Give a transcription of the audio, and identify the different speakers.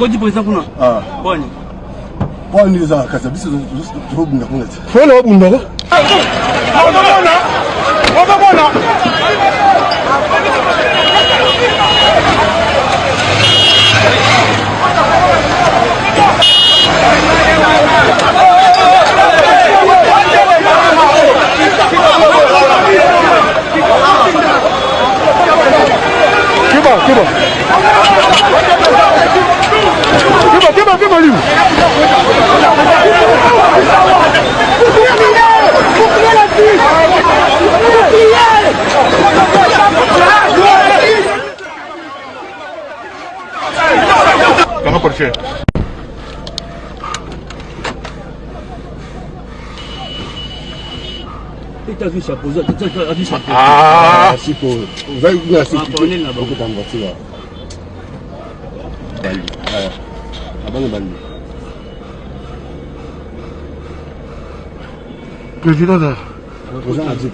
Speaker 1: Kodi président kuna. Boni.
Speaker 2: Boni za kaza biso tubunga kungathi.
Speaker 3: Fona wabunda la. Wabona. Kiba limu. Kama porche.
Speaker 1: T'as vu ça poser, t'as vu ça.
Speaker 3: Ah,
Speaker 2: Si pour vous allez vous assister là beaucoup dans voiture.
Speaker 3: président là.
Speaker 2: Président a dit.